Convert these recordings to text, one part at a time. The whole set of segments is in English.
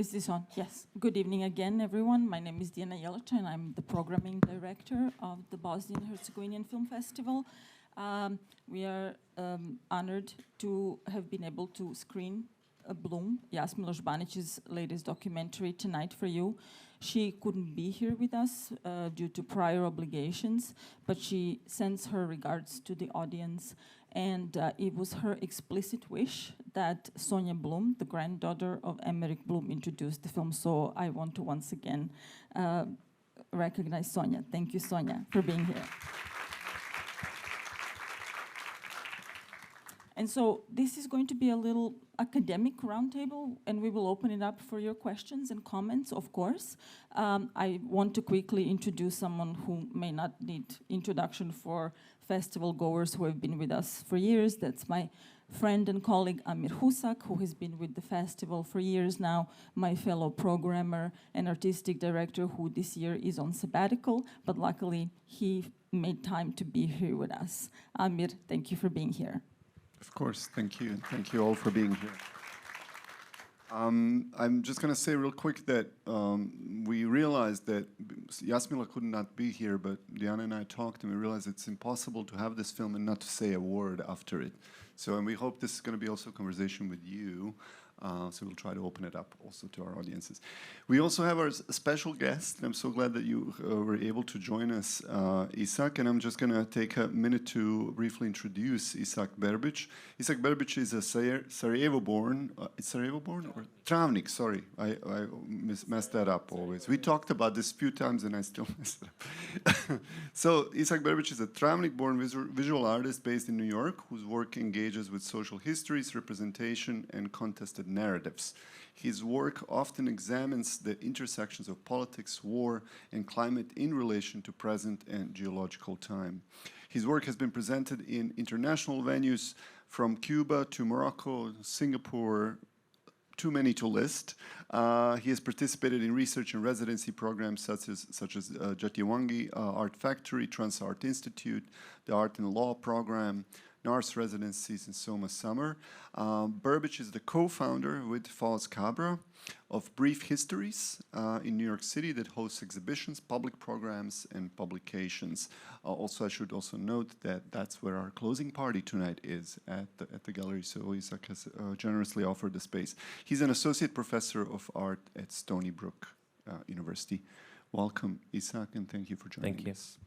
Is this on? Yes. Good evening again, everyone. My name is Diana Jelica, and I'm the programming director of the Bosnian-Herzegovinian Film Festival. We are honored to have been able to screen Blum, Jasmila Žbanić's latest documentary tonight for you. She couldn't be here with us due to prior obligations, but she sends her regards to the audience. And it was her explicit wish that Sonja Blum, the granddaughter of Emmerich Blum, introduced the film. So I want to once again recognize Sonja. Thank you, Sonja, for being here. And so this is going to be a little academic roundtable, and we will open it up for your questions and comments, of course. I want to quickly introduce someone who may not need introduction for festival goers who have been with us for years. That's my friend and colleague Amir Husak, who has been with the festival for years now, my fellow programmer and artistic director who this year is on sabbatical, but luckily he made time to be here with us. Amir, thank you for being here. Of course, thank you. Thank you all for being here. I'm just going to say real quick that we realized that Jasmila could not be here, but Diana and I talked, and we realized it's impossible to have this film and not to say a word after it. So, and we hope this is going to be also a conversation with you. So we'll try to open it up also to our audiences. We also have our special guest. I'm so glad that you were able to join us, Isak, and I'm just going to take a minute to briefly introduce Isak Berbic. Isak Berbic is a Sarajevo-born, it's Sarajevo-born? Or Travnik, sorry, I messed that up always. We talked about this a few times and I still messed it up. So Isak Berbic is a Travnik-born visual artist based in New York whose work engages with social histories, representation, and contested narratives. His work often examines the intersections of politics, war, and climate in relation to present and geological time. His work has been presented in international venues from Cuba to Morocco, Singapore, too many to list. He has participated in research and residency programs such as Jatiwangi Art Factory, Trans Art Institute, the Art and Law Program, NARS residencies in Soma Summer. Berbic is the co-founder with Falls Cabra of Brief Histories in New York City that hosts exhibitions, public programs, and publications. Also, I should also note that that's where our closing party tonight is at the gallery, so Isak has generously offered the space. He's an associate professor of art at Stony Brook University. Welcome, Isak, and thank you for joining us.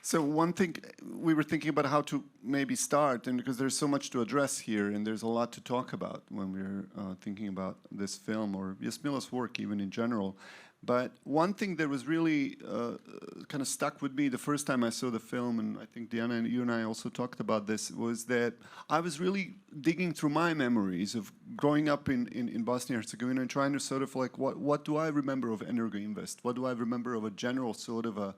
So one thing, we were thinking about how to maybe start, and because there's so much to address here, and there's a lot to talk about when we're thinking about this film, or Jasmila's work even in general. But one thing that was really kind of stuck with me the first time I saw the film, and I think Diana and you and I also talked about this, was that I was really digging through my memories of growing up in Bosnia-Herzegovina and trying to sort of like, what do I remember of Energo Invest? What do I remember of a general sort of a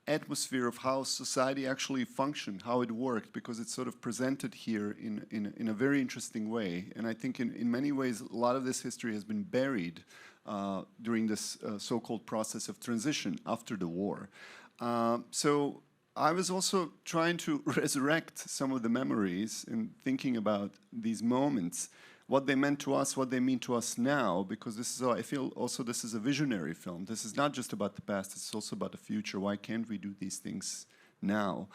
atmosphere of how society actually functioned, how it worked, because it's sort of presented here in a very interesting way. And I think in many ways, a lot of this history has been buried during this so-called process of transition after the war. So I was also trying to resurrect some of the memories and thinking about these moments, what they meant to us, what they mean to us now, because this is, I feel also this is a visionary film. This is not just about the past, it's also about the future. Why can't we do these things now?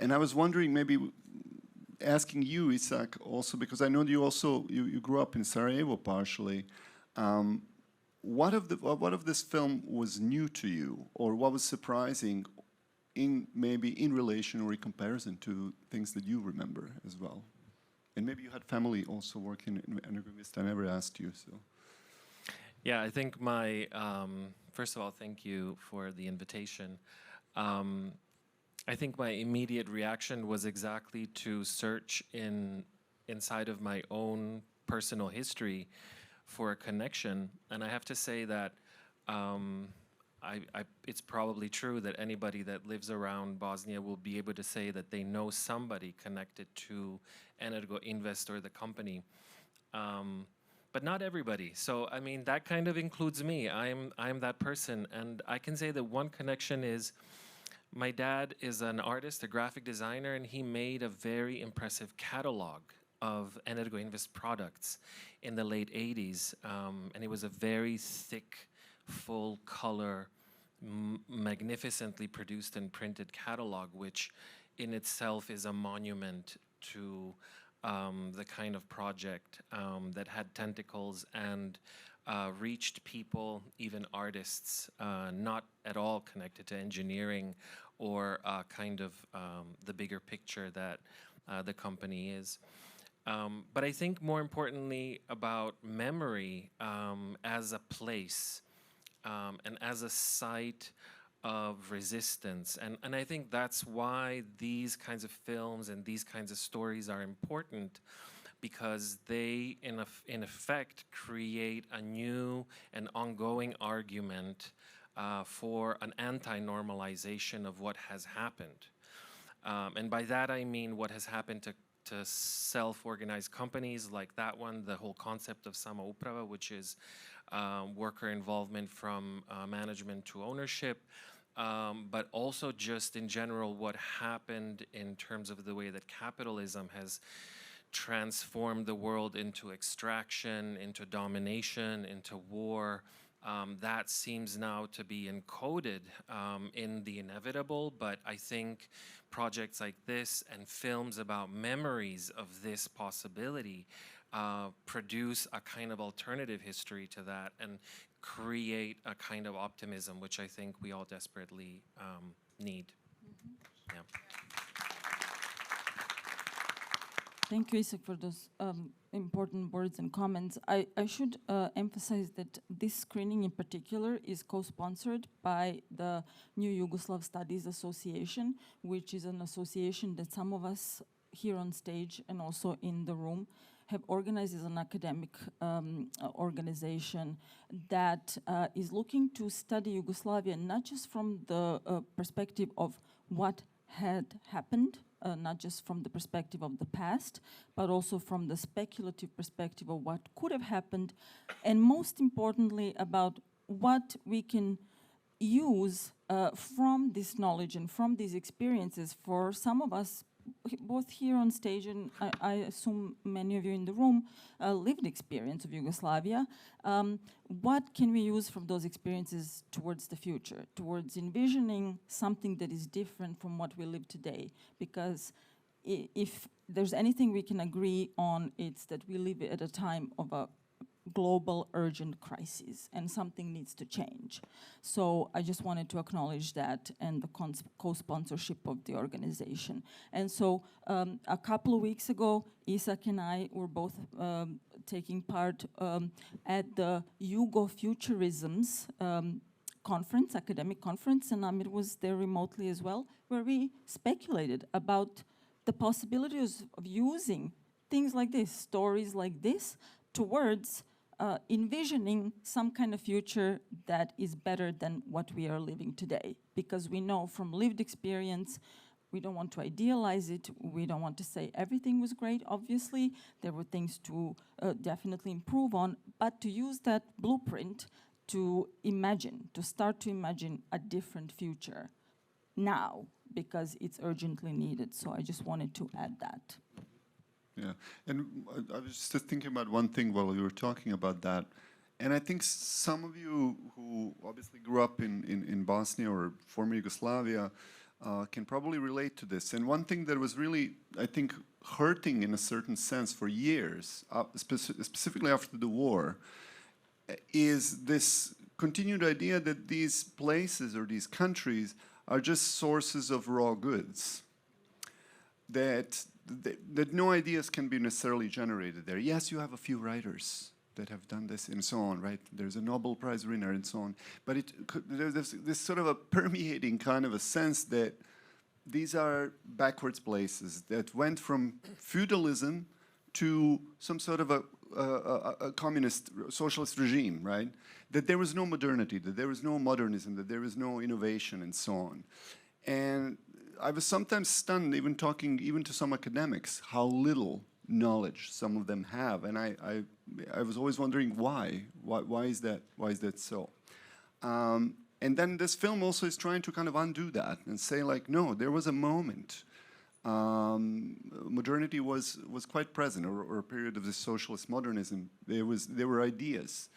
And I was wondering, maybe asking you, Isak, also, because I know you also, you grew up in Sarajevo partially. What of this film was new to you, or what was surprising maybe in relation or in comparison to things that you remember as well? And maybe you had family also working in Energo Invest. I never asked you, so. Yeah, I think my, first of all, thank you for the invitation. I think my immediate reaction was exactly to search inside of my own personal history for a connection. And I have to say that it's probably true that anybody that lives around Bosnia will be able to say that they know somebody connected to Energo Invest or the company, but not everybody. So I mean, that kind of includes me. I'm that person, and I can say that one connection is my dad is an artist, a graphic designer, and he made a very impressive catalog of Energo Invest products in the late 80s. And it was a very thick, full color, magnificently produced and printed catalog, which in itself is a monument to the kind of project that had tentacles and reached people, even artists, not at all connected to engineering or kind of the bigger picture that the company is. But I think more importantly about memory as a place and as a site of resistance. And I think that's why these kinds of films and these kinds of stories are important, because they, in effect, create a new and ongoing argument for an anti-normalization of what has happened. And by that I mean what has happened to self-organized companies like that one, the whole concept of samouprava, which is worker involvement from management to ownership, but also just in general what happened in terms of the way that capitalism has transformed the world into extraction, into domination, into war. That seems now to be encoded in the inevitable, but I think projects like this and films about memories of this possibility produce a kind of alternative history to that and create a kind of optimism, which I think we all desperately need. Yeah. Thank you, Isak, for those important words and comments. I should emphasize that this screening in particular is co-sponsored by the New Yugoslav Studies Association, which is an association that some of us here on stage and also in the room have organized as an academic organization that is looking to study Yugoslavia not just from the perspective of what had happened, not just from the perspective of the past, but also from the speculative perspective of what could have happened, and most importantly about what we can use from this knowledge and from these experiences for some of us, both here on stage and I assume many of you in the room, lived experience of Yugoslavia. What can we use from those experiences towards the future, towards envisioning something that is different from what we live today? Because if there's anything we can agree on, it's that we live at a time of a global urgent crisis and something needs to change. So I just wanted to acknowledge that and the co-sponsorship of the organization. And so a couple of weeks ago, Isak and I were both taking part at the Yugo-Futurisms conference, academic conference, and Amir was there remotely as well, where we speculated about the possibilities of using things like this, stories like this, towards envisioning some kind of future that is better than what we are living today. Because we know from lived experience, we don't want to idealize it, we don't want to say everything was great, obviously. There were things to definitely improve on, but to use that blueprint to imagine, to start to imagine a different future now, because it's urgently needed. So I just wanted to add that. Yeah, and I was just thinking about one thing while you were talking about that. And I think some of you who obviously grew up in Bosnia or former Yugoslavia can probably relate to this. And one thing that was really, I think, hurting in a certain sense for years, specifically after the war, is this continued idea that these places or these countries are just sources of raw goods. That no ideas can be necessarily generated there. Yes, you have a few writers that have done this and so on, right? There's a Nobel Prize winner and so on. But there's this sort of a permeating kind of a sense that these are backwards places that went from feudalism to some sort of a communist, socialist regime, right? That there was no modernity, that there was no modernism, that there was no innovation and so on. And I was sometimes stunned, even talking to some academics, how little knowledge some of them have, and I was always wondering why is that so? And then this film also is trying to kind of undo that and say, like, no, there was a moment modernity was quite present, or a period of this socialist modernism. There were ideas.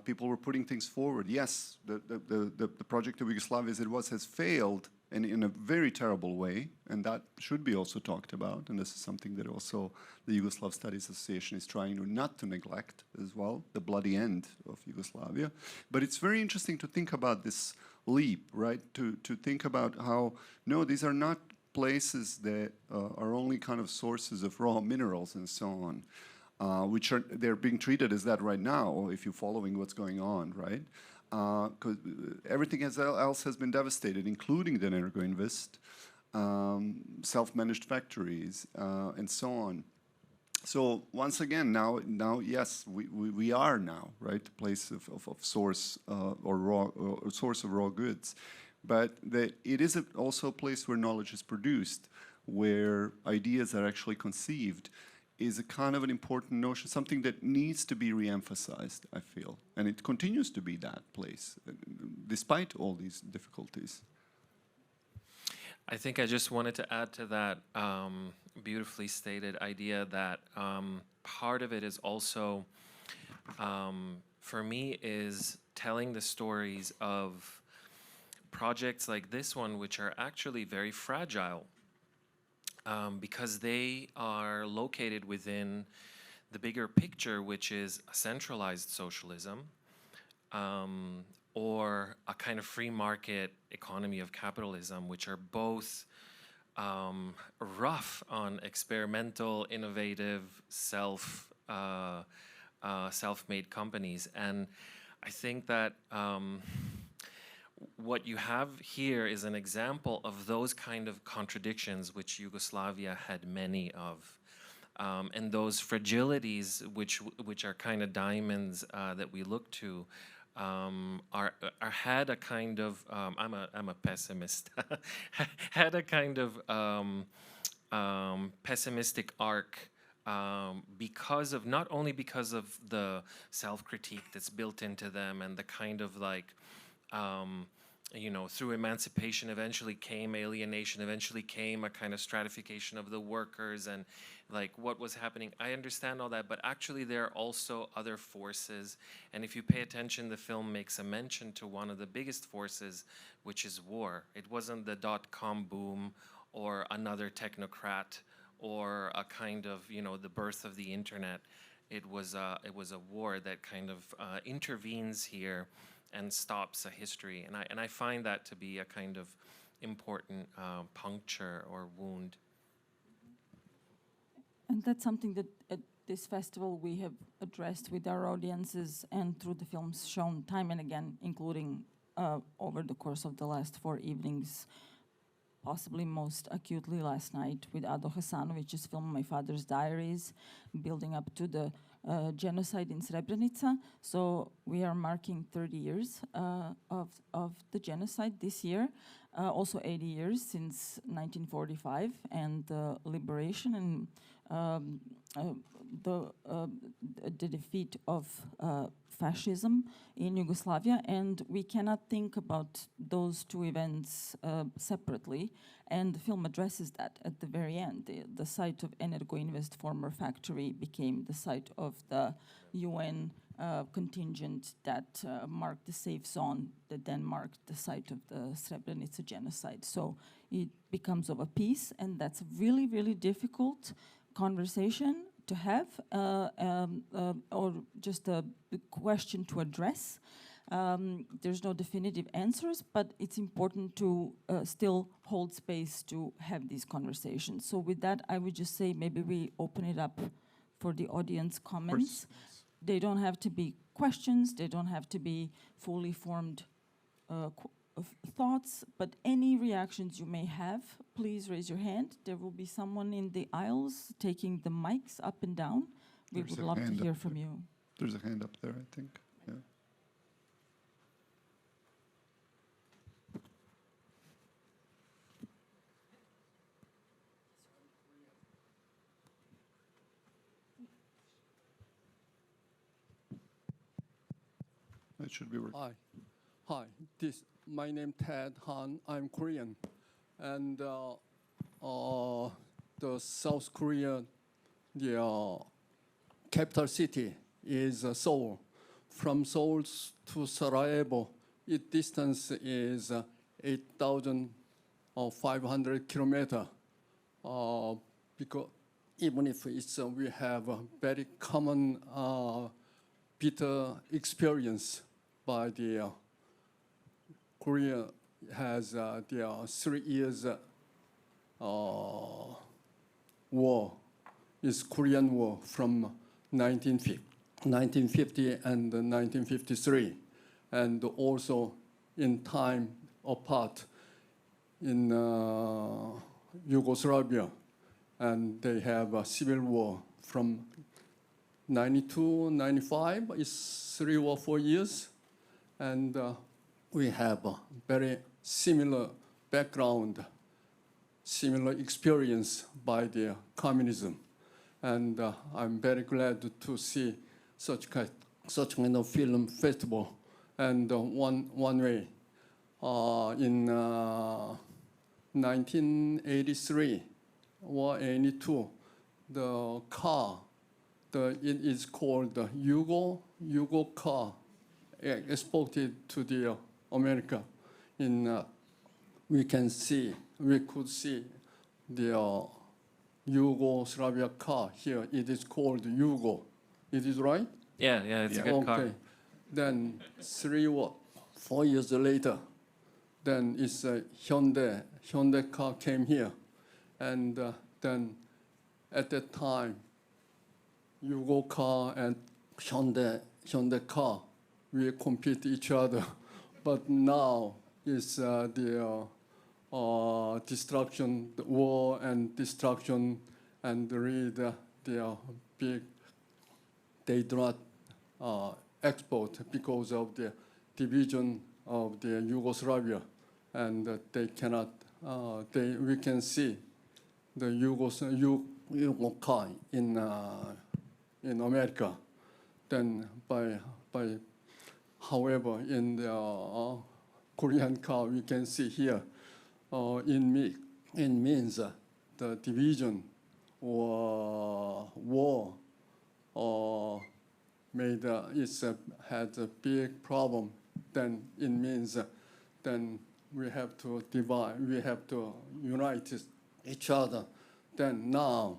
People were putting things forward. Yes, the project of Yugoslavia as it was has failed, and in a very terrible way, and that should be also talked about, and this is something that also the Yugoslav Studies Association is trying not to neglect as well, the bloody end of Yugoslavia. But it's very interesting to think about this leap, right? To think about how, no, these are not places that are only kind of sources of raw minerals and so on, they're being treated as that right now, if you're following what's going on, right? Because everything else has been devastated, including the Energoinvest, self-managed factories, and so on. So once again, now yes, we are now, right, the place of source or source of raw goods, but it is also a place where knowledge is produced, where ideas are actually conceived, is a kind of an important notion, something that needs to be re-emphasized, I feel. And it continues to be that place, despite all these difficulties. I think I just wanted to add to that beautifully stated idea that part of it is also, for me, is telling the stories of projects like this one, which are actually very fragile. Because they are located within the bigger picture, which is a centralized socialism, or a kind of free market economy of capitalism, which are both rough on experimental, innovative, self-made companies. And I think that what you have here is an example of those kind of contradictions which Yugoslavia had many of. And those fragilities which are kind of diamonds that we look to are had a kind of, I'm a pessimist, had a kind of pessimistic arc because of, not only because of the self-critique that's built into them and the kind of like, you know, through emancipation eventually came alienation, eventually came a kind of stratification of the workers and like what was happening. I understand all that, but actually there are also other forces. And if you pay attention, the film makes a mention to one of the biggest forces, which is war. It wasn't the dot-com boom or another technocrat or a kind of, you know, the birth of the internet. It was a war that kind of intervenes here and stops a history, and I find that to be a kind of important puncture or wound. And that's something that at this festival we have addressed with our audiences and through the films shown time and again, including over the course of the last 4 evenings, possibly most acutely last night with Ado Hasanović's film My Father's Diaries, building up to the genocide in Srebrenica. So we are marking 30 years of the genocide this year, also 80 years since 1945 and the liberation and the defeat of fascism in Yugoslavia, and we cannot think about those two events separately, and the film addresses that at the very end. The site of Energoinvest former factory became the site of the UN contingent that marked the safe zone that then marked the site of the Srebrenica genocide. So it becomes of a piece, and that's really, really difficult conversation to have, or just a question to address. There's no definitive answers, but it's important to still hold space to have these conversations. So with that, I would just say maybe we open it up for the audience comments. They don't have to be questions, they don't have to be fully formed thoughts, but any reactions you may have, please raise your hand. There will be someone in the aisles taking the mics up and down. We would love to hear from you. There's a hand up there, I think. Yeah. It should be working. Hi. My name Ted Han. I'm Korean, and the South Korea, the capital city is Seoul. From Seoul to Sarajevo, its distance is 8,500 kilometers. Because even if it's, we have a very common bitter experience by the Korea has the 3 years war, is Korean War from 1950 and 1953, and also in time apart in Yugoslavia, and they have a civil war from 92, 95, it's 3 or 4 years, and we have a very similar background, similar experience by the communism. And I'm very glad to see such kind of film festival. And one way, in 1983 or 82, the car, it is called the Yugo car, exported to the America. We could see the Yugoslavia car here. It is called Yugo. It is right? Yeah, it's a good car. Then 3 or 4 years later, then it's a Hyundai car came here. And then at that time, Yugo car and Hyundai car, we compete each other. But now it's the destruction, the war and destruction, and read the big, they do not export because of the division of the Yugoslavia, and they cannot, we can see the Yugo car in America. Then however, in the Korean car, we can see here, it means the division or war made had a big problem. Then it means then we have to divide, we have to unite each other. Then now,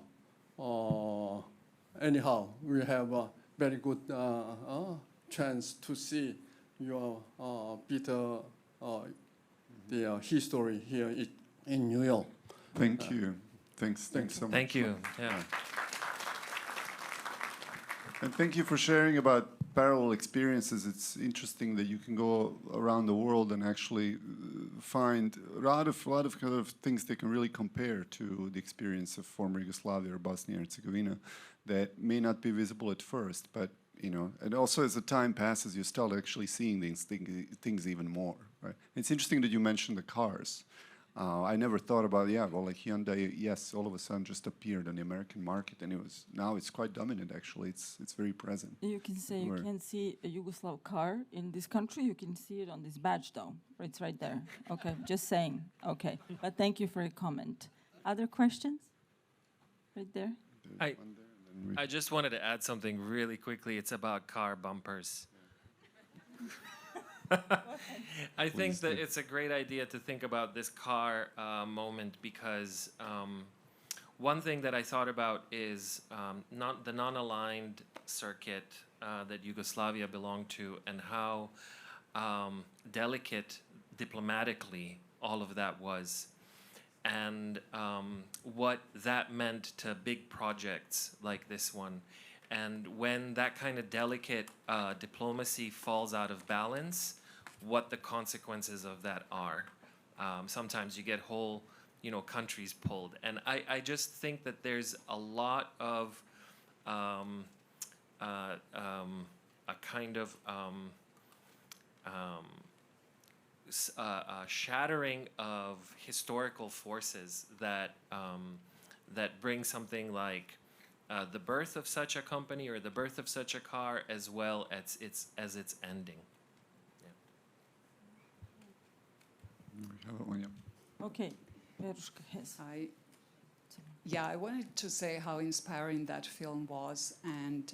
anyhow, we have a very good chance to see your bitter the history here in New York. Thank you. Thanks so much. Thank you. Yeah. And thank you for sharing about parallel experiences. It's interesting that you can go around the world and actually find a lot of kind of things that can really compare to the experience of former Yugoslavia or Bosnia-Herzegovina that may not be visible at first, but you know, and also as the time passes, you start actually seeing these things even more. Right? It's interesting that you mentioned the cars. I never thought about, well, like Hyundai, yes, all of a sudden just appeared on the American market, and now it's quite dominant. Actually, it's very present. You can say you can see a Yugoslav car in this country. You can see it on this badge, though. It's right there. Okay, just saying. Okay, but thank you for your comment. Other questions? Right there. I just wanted to add something really quickly. It's about car bumpers. I think that it's a great idea to think about this car moment because one thing that I thought about is not the non-aligned circuit that Yugoslavia belonged to and how delicate diplomatically all of that was. And what that meant to big projects like this one. And when that kind of delicate diplomacy falls out of balance, what the consequences of that are. Sometimes you get whole, countries pulled. And I just think that there's a lot of a kind of shattering of historical forces that that bring something like the birth of such a company or the birth of such a car as well as its ending. Okay, Veruška has. Yeah, I wanted to say how inspiring that film was. And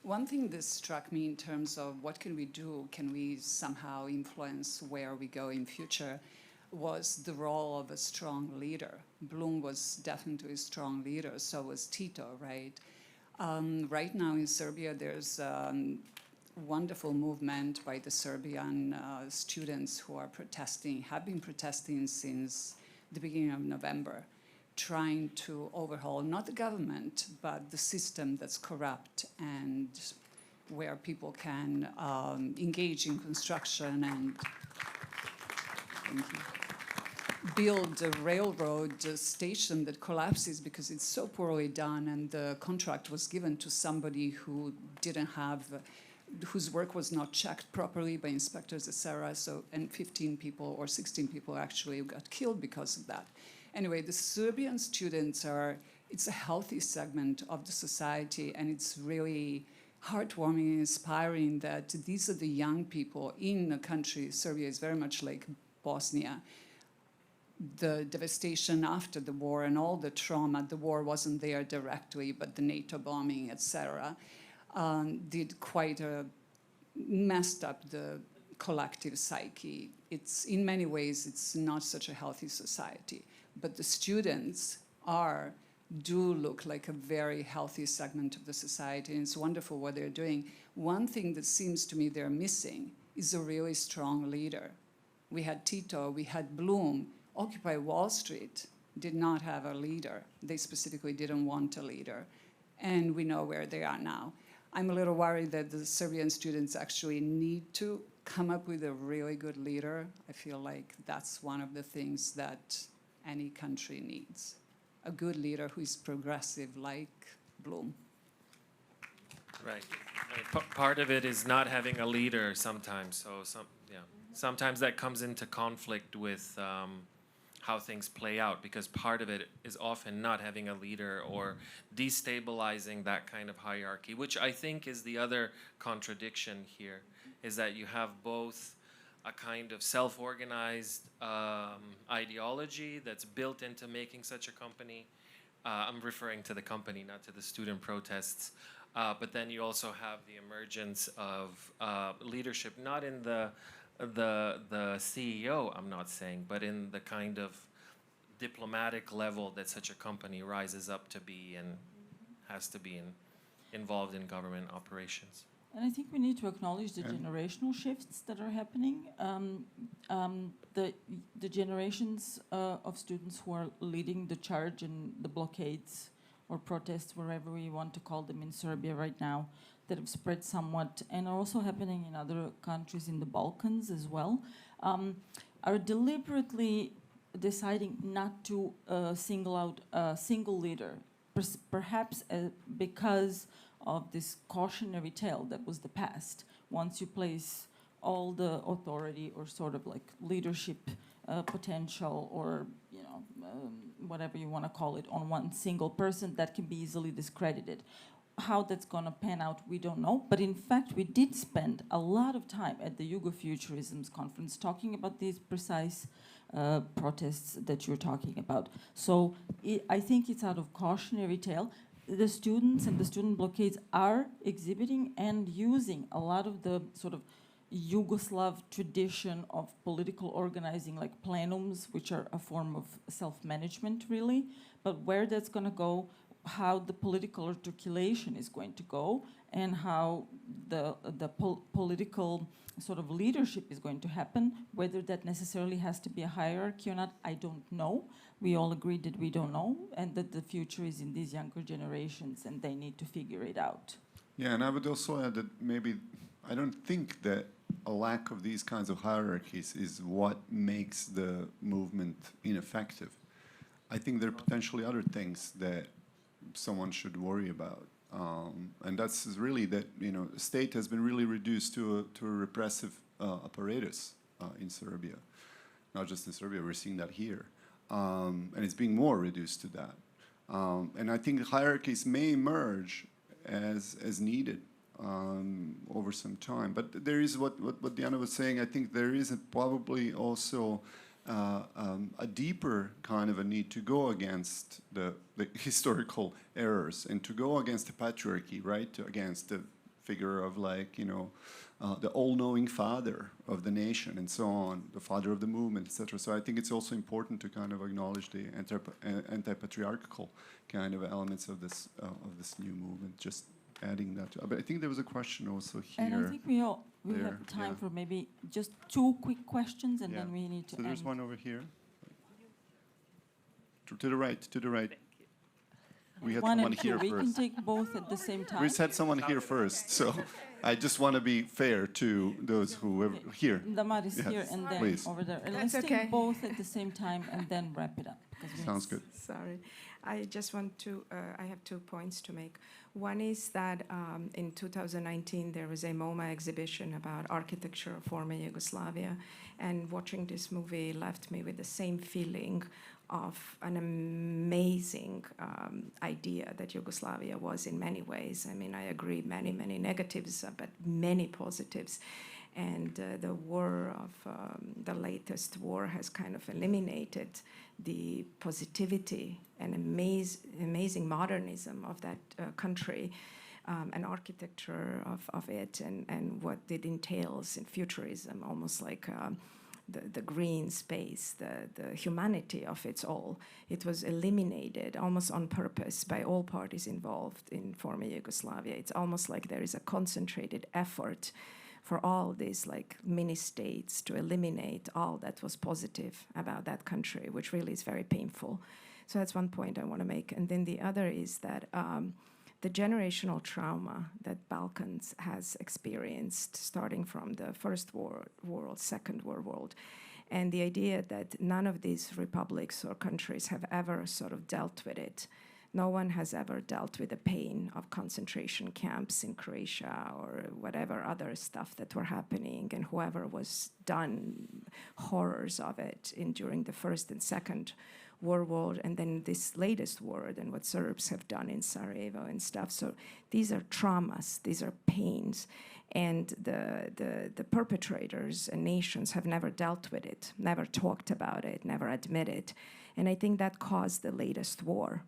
one thing that struck me in terms of what can we do, can we somehow influence where we go in future, was the role of a strong leader. Blum was definitely a strong leader, so was Tito, right? Right now in Serbia, there's wonderful movement by the Serbian students who are protesting, have been protesting since the beginning of November, trying to overhaul not the government, but the system that's corrupt and where people can engage in construction and build a railroad station that collapses because it's so poorly done, and the contract was given to somebody who didn't have, whose work was not checked properly by inspectors, etc. So, and 15 people or 16 people actually got killed because of that. Anyway, the Serbian students are, it's a healthy segment of the society, and it's really heartwarming and inspiring that these are the young people in a country, Serbia is very much like Bosnia. The devastation after the war and all the trauma, the war wasn't there directly, but the NATO bombing, etc., did quite messed up the collective psyche. It's, in many ways, it's not such a healthy society. But the students do look like a very healthy segment of the society, and it's wonderful what they're doing. One thing that seems to me they're missing is a really strong leader. We had Tito, we had Blum. Occupy Wall Street did not have a leader. They specifically didn't want a leader. And we know where they are now. I'm a little worried that the Serbian students actually need to come up with a really good leader. I feel like that's one of the things that any country needs. A good leader who is progressive like Blum. Right. I mean, part of it is not having a leader sometimes. So sometimes that comes into conflict with how things play out, because part of it is often not having a leader or destabilizing that kind of hierarchy, which I think is the other contradiction here, is that you have both a kind of self-organized ideology that's built into making such a company. I'm referring to the company, not to the student protests. But then you also have the emergence of leadership, not in the CEO, I'm not saying, but in the kind of diplomatic level that such a company rises up to be and has to be involved in government operations. And I think we need to acknowledge the generational shifts that are happening. The generations of students who are leading the charge in the blockades or protests, wherever we want to call them in Serbia right now, that have spread somewhat and are also happening in other countries in the Balkans as well, are deliberately deciding not to single out a single leader, perhaps because of this cautionary tale that was the past. Once you place all the authority or sort of like leadership potential or whatever you want to call it on one single person, that can be easily discredited. How that's going to pan out, we don't know. But in fact, we did spend a lot of time at the Yugofuturisms conference talking about these precise protests that you're talking about. So I think it's out of cautionary tale. The students and the student blockades are exhibiting and using a lot of the sort of Yugoslav tradition of political organizing, like plenums, which are a form of self-management, really. But where that's going to go, how the political articulation is going to go, and how the political sort of leadership is going to happen, whether that necessarily has to be a hierarchy or not, I don't know. We all agree that we don't know, and that the future is in these younger generations, and they need to figure it out. Yeah, and I would also add that maybe I don't think that a lack of these kinds of hierarchies is what makes the movement ineffective. I think there are potentially other things that someone should worry about. And that's really that, the state has been really reduced to a repressive apparatus in Serbia. Not just in Serbia, we're seeing that here. And it's being more reduced to that. And I think hierarchies may emerge as needed over some time. But there is what Diana was saying, I think there is probably also a deeper kind of a need to go against the historical errors and to go against the patriarchy, right? Against the figure of like, you know, the all-knowing father of the nation and so on, the father of the movement, etc. So I think it's also important to kind of acknowledge the anti-patriarchal kind of elements of this new movement. Just adding that. But I think there was a question also here. And I think we have time yeah. for maybe just 2 quick questions, and Yeah. then we need to So there's end. one over here. To the right, to the right. We had One someone and two. here We can first. take both at the same time. We had someone here first, so I just want to be fair to those who are here. Damar is Yes, here and then please. over there. And That's let's okay. take both at the same time and then wrap it up. because we Sounds need- good. Sorry. I just want to, I have 2 points to make. One is that in 2019, there was a MoMA exhibition about architecture of former Yugoslavia. And watching this movie left me with the same feeling of an amazing idea that Yugoslavia was in many ways. I mean, I agree, many, many negatives, but many positives. And the war of the latest war has kind of eliminated the positivity and amazing modernism of that country, and architecture of it, and what it entails in futurism, almost like the green space, the humanity of it all. It was eliminated almost on purpose by all parties involved in former Yugoslavia. It's almost like there is a concentrated effort for all these like mini states to eliminate all that was positive about that country, which really is very painful. So that's one point I want to make. And then the other is that the generational trauma that Balkans has experienced, starting from the First World, Second World, and the idea that none of these republics or countries have ever sort of dealt with it. No one has ever dealt with the pain of concentration camps in Croatia or whatever other stuff that were happening, and whoever was done horrors of it during the First and Second World War, and then this latest war and what Serbs have done in Sarajevo and stuff. So these are traumas, these are pains, and the perpetrators and nations have never dealt with it, never talked about it, never admitted, and I think that caused the latest war.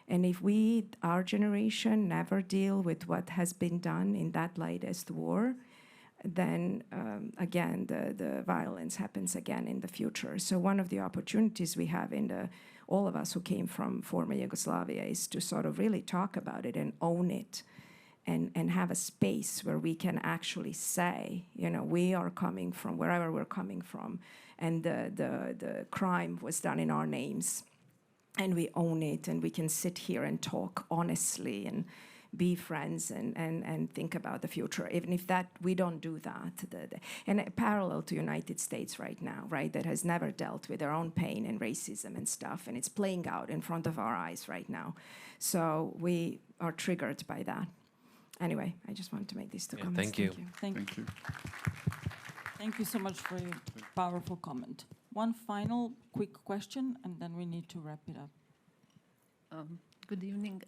And if we, our generation, never deal with what has been done in that latest war, then again, the violence happens again in the future. So one of the opportunities we have all of us who came from former Yugoslavia is to sort of really talk about it and own it and have a space where we can actually say, you know, we are coming from wherever we're coming from, and the crime was done in our names. And we own it, and we can sit here and talk honestly and be friends and think about the future, even if that we don't do that. And parallel to United States right now, right, that has never dealt with their own pain and racism and stuff, and it's playing out in front of our eyes right now. So we are triggered by that. Anyway, I just wanted to make these 2 comments. thank you. Thank you. Thank you so much for your powerful comment. One final quick question, and then we need to wrap it up. Good evening.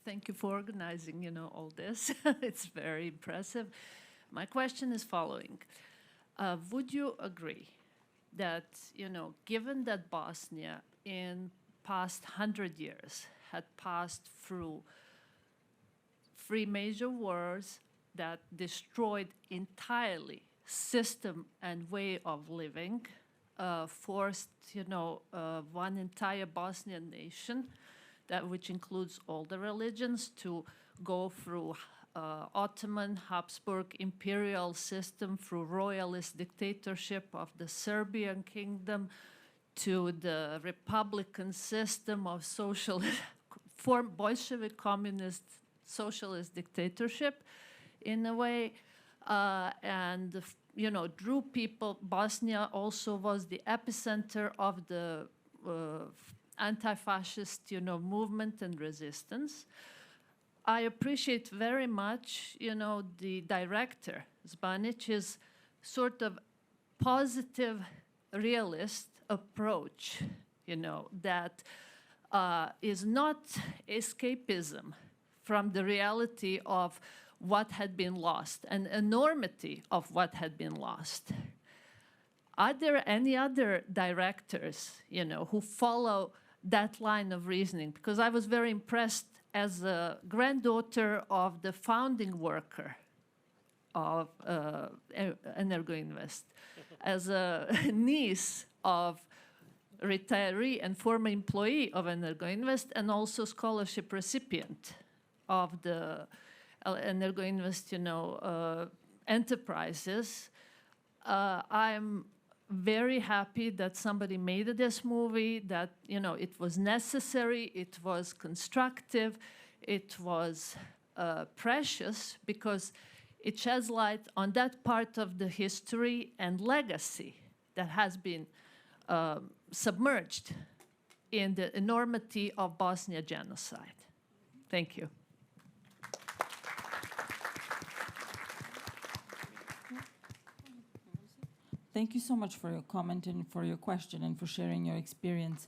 Thank you for organizing, all this. It's very impressive. My question is following. Would you agree that, given that Bosnia in past 100 years had passed through 3 major wars that destroyed entirely system and way of living, forced, one entire Bosnian nation, which includes all the religions, to go through Ottoman, Habsburg imperial system, through royalist dictatorship of the Serbian kingdom, to the republican system of socialist, Bolshevik communist socialist dictatorship, in a way, and drew people. Bosnia also was the epicenter of the anti-fascist, movement and resistance. I appreciate very much, the director, Zbanić's sort of positive, realist approach, that is not escapism from the reality of what had been lost, an enormity of what had been lost. Are there any other directors, who follow that line of reasoning? Because I was very impressed as a granddaughter of the founding worker of Energoinvest, as a niece of retiree and former employee of Energoinvest, and also scholarship recipient of the Energoinvest, enterprises. I'm very happy that somebody made this movie, that, it was necessary, it was constructive, it was precious, because it sheds light on that part of the history and legacy that has been submerged in the enormity of Bosnia genocide. Thank you. Thank you so much for your comment and for your question and for sharing your experience.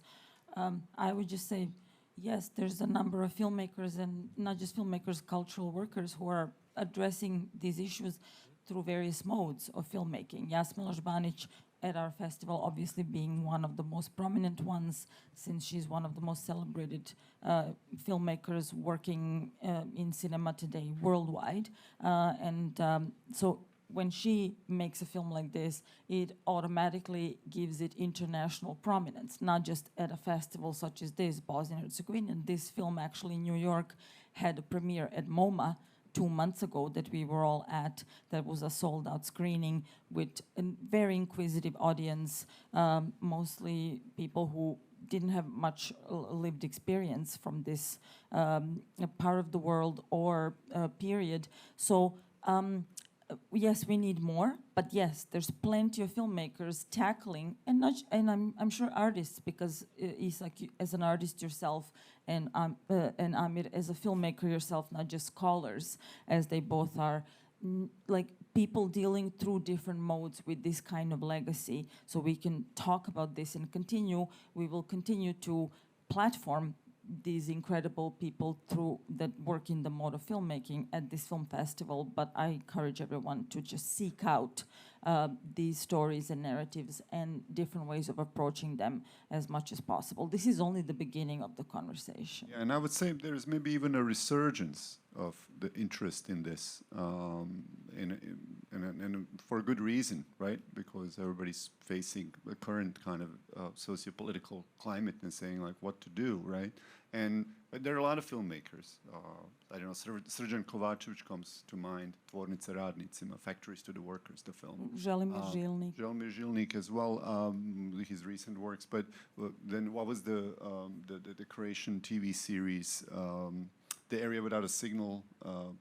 I would just say, yes, there's a number of filmmakers, and not just filmmakers, cultural workers, who are addressing these issues through various modes of filmmaking. Jasmila Žbanić at our festival obviously being one of the most prominent ones, since she's one of the most celebrated filmmakers working in cinema today worldwide. So when she makes a film like this, it automatically gives it international prominence, not just at a festival such as this, Bosnian-Herzegovinian. This film actually in New York had a premiere at MoMA 2 months ago that we were all at. That was a sold-out screening with a very inquisitive audience, mostly people who didn't have much lived experience from this part of the world or period. So yes, we need more, but yes, there's plenty of filmmakers tackling, and I'm sure artists, because Isak, as an artist yourself, and Amir as a filmmaker yourself, not just scholars, as they both are, like people dealing through different modes with this kind of legacy. So we can talk about this and continue. We will continue to platform these incredible people through that work in the mode of filmmaking at this film festival, but I encourage everyone to just seek out these stories and narratives and different ways of approaching them as much as possible. This is only the beginning of the conversation. Yeah, and I would say there's maybe even a resurgence of the interest in this, and for a good reason, right? Because everybody's facing the current kind of socio-political climate and saying like what to do, right? And there are a lot of filmmakers. I don't know, Srđan Kovačević comes to mind, Tvornice radnicima, Factories to the Workers, the film. Želimir Žilnik. Želimir Žilnik as well, his recent works. But then what was the Croatian TV series, The Area Without a Signal,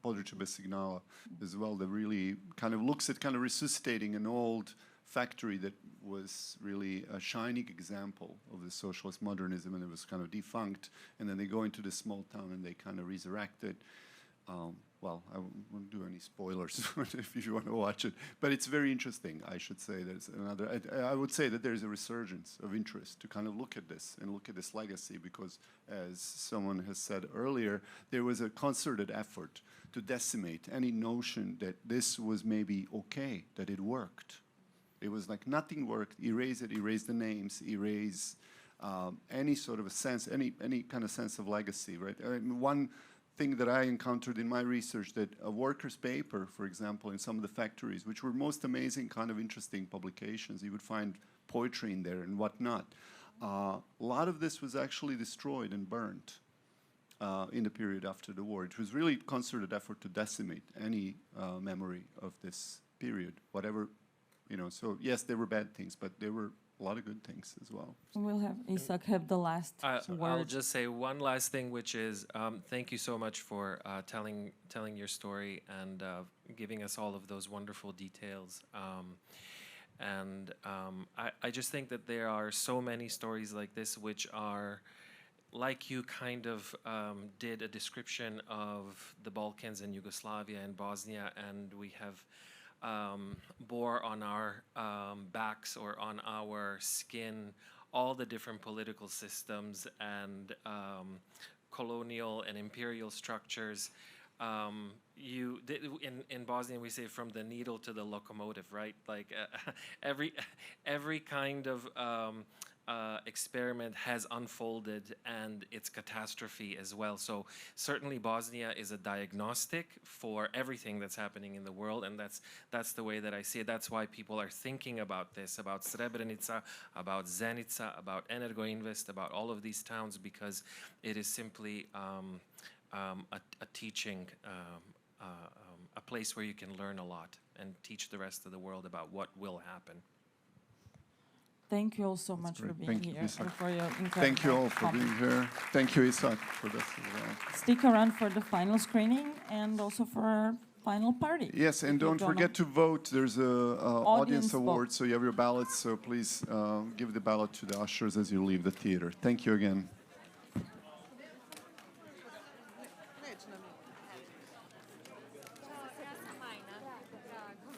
Područje bez signala, as well, that really kind of looks at kind of resuscitating an old factory that was really a shining example of the socialist modernism, and it was kind of defunct, and then they go into this small town and they kind of resurrect it. Well, I won't do any spoilers if you want to watch it, but it's very interesting. I should say there's another, I would say that there's a resurgence of interest to kind of look at this and look at this legacy, because as someone has said earlier, there was a concerted effort to decimate any notion that this was maybe okay, that it worked. It was like nothing worked, erase it, erase the names, erase any sort of a sense, any kind of sense of legacy, right? I mean, one thing that I encountered in my research, that a workers' paper, for example, in some of the factories, which were most amazing, kind of interesting publications, you would find poetry in there and whatnot. A lot of this was actually destroyed and burned in the period after the war. It was really a concerted effort to decimate any memory of this period, whatever. You know, so yes, there were bad things, but there were a lot of good things as well. We'll have Isak have the last word. I'll just say one last thing, which is thank you so much for telling your story and giving us all of those wonderful details. I just think that there are so many stories like this, which are, like you kind of did a description of the Balkans and Yugoslavia and Bosnia, and we have bore on our backs or on our skin all the different political systems and colonial and imperial structures. in Bosnian we say from the needle to the locomotive, right? Like every kind of experiment has unfolded, and it's catastrophe as well. So certainly Bosnia is a diagnostic for everything that's happening in the world, and that's the way that I see it. That's why people are thinking about this, about Srebrenica, about Zenica, about Energoinvest, about all of these towns, because it is simply a teaching, a place where you can learn a lot and teach the rest of the world about what will happen. Thank you all so much for great. being Thank you, here Isak. and for your incredible Thank you all for comments. being here. Thank you, Isak, for this as well. Stick around for the final screening and also for our final party. Yes, and If you don't forget to vote. There's a audience Audience award, vote. so you have your ballots. So please give the ballot to the ushers as you leave the theater. Thank you again.